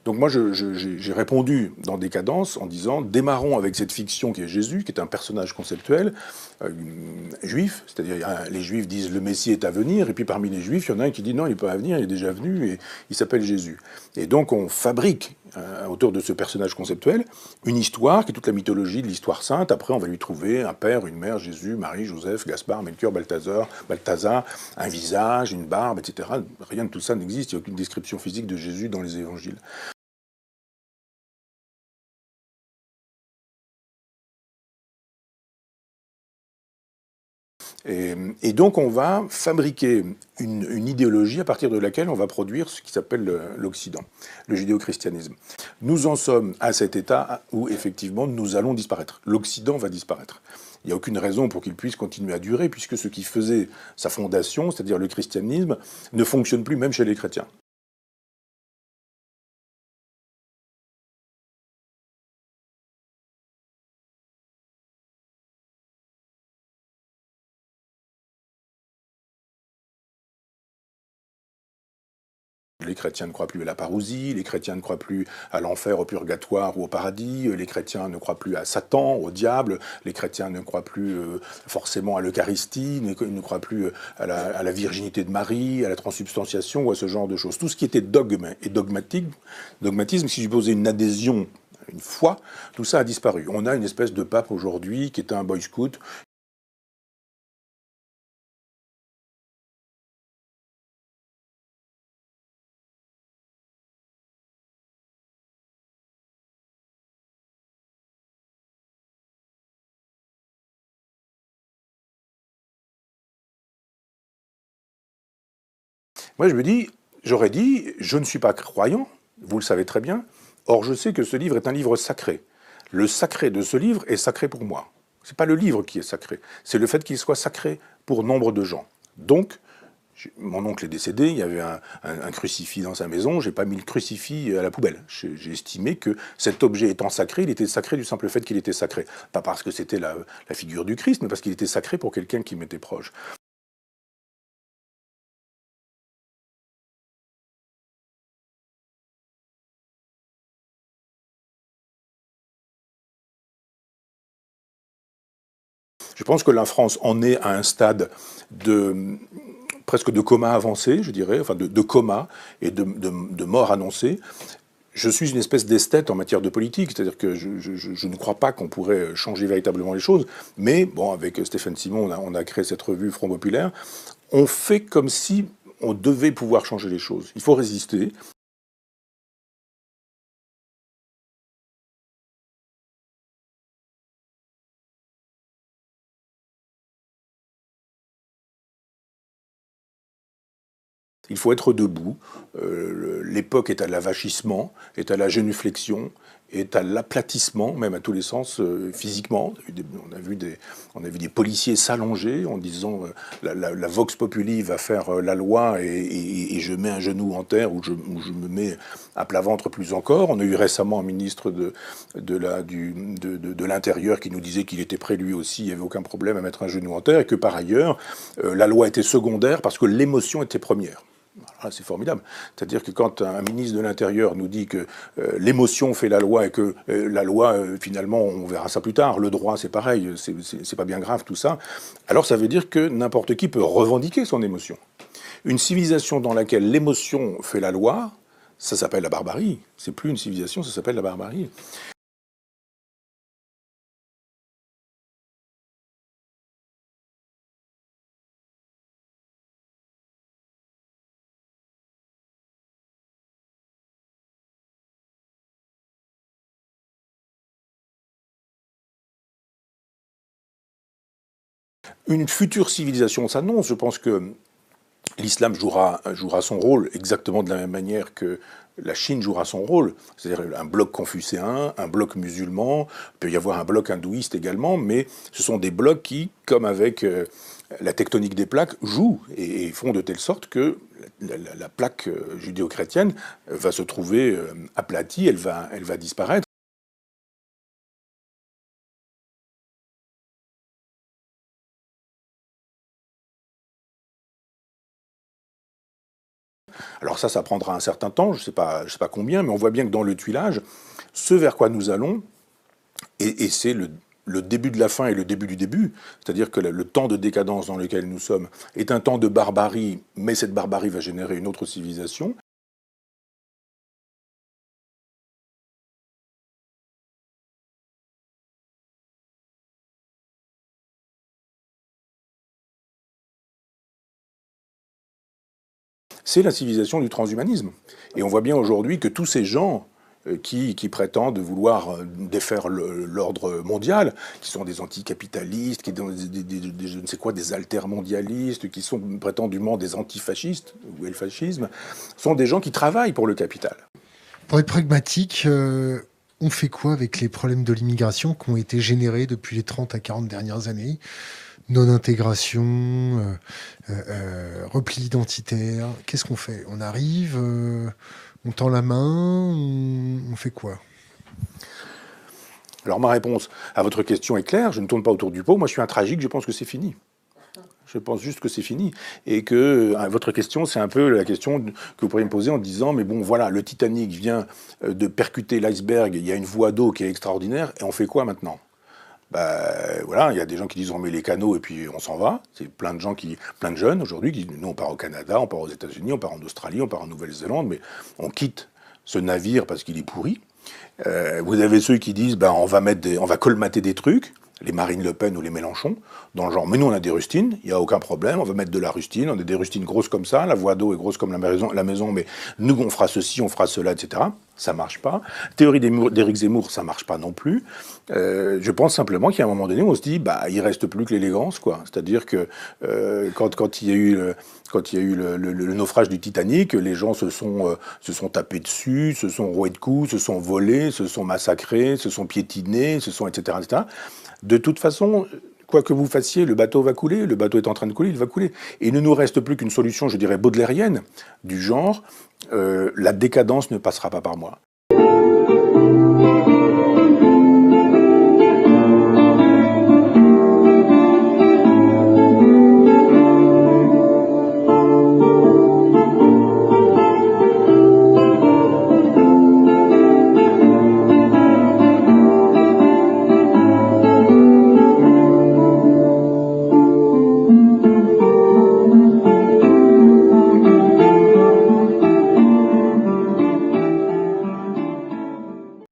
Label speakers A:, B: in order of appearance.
A: Donc moi, j'ai répondu dans Décadence en disant, démarrons avec cette fiction qui est Jésus, qui est un personnage conceptuel, juif, c'est-à-dire les juifs disent le Messie est à venir, et puis parmi les juifs, il y en a un qui dit non, il n'est pas à venir, il est déjà venu, et il s'appelle Jésus. Et donc on fabrique, autour de ce personnage conceptuel, une histoire qui est toute la mythologie de l'histoire sainte. Après, on va lui trouver un père, une mère, Jésus, Marie, Joseph, Gaspard, Melchior, Balthazar, un visage, une barbe, etc. Rien de tout ça n'existe, il n'y a aucune description physique de Jésus dans les évangiles. Et donc on va fabriquer une idéologie à partir de laquelle on va produire ce qui s'appelle l'Occident, le judéo-christianisme. Nous en sommes à cet état où effectivement nous allons disparaître. L'Occident va disparaître. Il n'y a aucune raison pour qu'il puisse continuer à durer, puisque ce qui faisait sa fondation, c'est-à-dire le christianisme, ne fonctionne plus même chez les chrétiens. Les chrétiens ne croient plus à la parousie, les chrétiens ne croient plus à l'enfer, au purgatoire ou au paradis, les chrétiens ne croient plus à Satan, au diable, les chrétiens ne croient plus forcément à l'Eucharistie, ne croient plus à la virginité de Marie, à la transsubstantiation ou à ce genre de choses. Tout ce qui était dogme et dogmatisme, si je posais une adhésion, une foi, tout ça a disparu. On a une espèce de pape aujourd'hui qui est un boy scout. Moi, je me dis, j'aurais dit, je ne suis pas croyant, vous le savez très bien, or je sais que ce livre est un livre sacré. Le sacré de ce livre est sacré pour moi. C'est pas le livre qui est sacré, c'est le fait qu'il soit sacré pour nombre de gens. Donc, mon oncle est décédé, il y avait un crucifix dans sa maison, j'ai pas mis le crucifix à la poubelle. J'ai estimé que cet objet étant sacré, il était sacré du simple fait qu'il était sacré. Pas parce que c'était la figure du Christ, mais parce qu'il était sacré pour quelqu'un qui m'était proche. Je pense que la France en est à un stade de presque de coma avancé, je dirais, enfin de coma et de mort annoncée. Je suis une espèce d'esthète en matière de politique, c'est-à-dire que je ne crois pas qu'on pourrait changer véritablement les choses, mais bon, avec Stéphane Simon, on a créé cette revue Front Populaire, on fait comme si on devait pouvoir changer les choses. Il faut résister. Il faut être debout. L'époque est à l'avachissement, est à la génuflexion, est à l'aplatissement, même à tous les sens, physiquement. On a vu des policiers s'allonger en disant la vox populi va faire la loi et je mets un genou en terre ou je me mets à plat ventre plus encore. On a eu récemment un ministre de l'Intérieur qui nous disait qu'il était prêt lui aussi, il n'y avait aucun problème à mettre un genou en terre et que par ailleurs, la loi était secondaire parce que l'émotion était première. Ah, c'est formidable. C'est-à-dire que quand un ministre de l'Intérieur nous dit que l'émotion fait la loi et que la loi, finalement, on verra ça plus tard, le droit, c'est pareil, c'est pas bien grave tout ça, alors ça veut dire que n'importe qui peut revendiquer son émotion. Une civilisation dans laquelle l'émotion fait la loi, ça s'appelle la barbarie. C'est plus une civilisation, ça s'appelle la barbarie. Une future civilisation s'annonce. Je pense que l'islam jouera son rôle exactement de la même manière que la Chine jouera son rôle, c'est-à-dire un bloc confucéen, un bloc musulman, il peut y avoir un bloc hindouiste également, mais ce sont des blocs qui, comme avec la tectonique des plaques, jouent et font de telle sorte que la plaque judéo-chrétienne va se trouver aplatie, elle va disparaître. Alors ça prendra un certain temps, je sais pas combien, mais on voit bien que dans le tuilage, ce vers quoi nous allons, et c'est le début de la fin et le début du début, c'est-à-dire que le temps de décadence dans lequel nous sommes est un temps de barbarie, mais cette barbarie va générer une autre civilisation. C'est la civilisation du transhumanisme. Et on voit bien aujourd'hui que tous ces gens qui prétendent vouloir défaire l'ordre mondial, qui sont des anticapitalistes, qui sont je ne sais quoi, des altermondialistes, qui sont prétendument des antifascistes, où est le fascisme, sont des gens qui travaillent pour le capital.
B: Pour être pragmatique, on fait quoi avec les problèmes de l'immigration qui ont été générés depuis les 30 à 40 dernières années? Non-intégration, repli identitaire. Qu'est-ce qu'on fait? On arrive, on tend la main, on fait quoi?
A: Alors ma réponse à votre question est claire, je ne tourne pas autour du pot, moi je suis un tragique, je pense que c'est fini. Je pense juste que c'est fini. Et que votre question, c'est un peu la question que vous pourriez me poser en disant, mais bon, voilà, le Titanic vient de percuter l'iceberg, il y a une voie d'eau qui est extraordinaire, et on fait quoi maintenant? Bah, voilà, il y a des gens qui disent on met les canaux et puis on s'en va. C'est plein de gens plein de jeunes aujourd'hui qui disent nous on part au Canada, on part aux États-Unis, on part en Australie, on part en Nouvelle-Zélande, mais on quitte ce navire parce qu'il est pourri. Vous avez ceux qui disent ben on va colmater des trucs, les Marine Le Pen ou les Mélenchon, dans le genre mais nous on a des rustines, il n'y a aucun problème, on va mettre de la rustine, on a des rustines grosses comme ça, la voie d'eau est grosse comme la maison, mais nous on fera ceci, on fera cela, etc. Ça marche pas. Théorie d'Éric Zemmour, ça marche pas non plus. Je pense simplement qu'il y a un moment donné où on se dit bah il reste plus que l'élégance, quoi. C'est-à-dire que quand il y a eu le naufrage du Titanic, les gens se sont tapés dessus, se sont roués de coups, se sont volés, se sont massacrés, se sont piétinés, etc., etc. De toute façon, quoi que vous fassiez, le bateau va couler, le bateau est en train de couler, il va couler. Et il ne nous reste plus qu'une solution, je dirais, baudelairienne, du genre, la décadence ne passera pas par moi.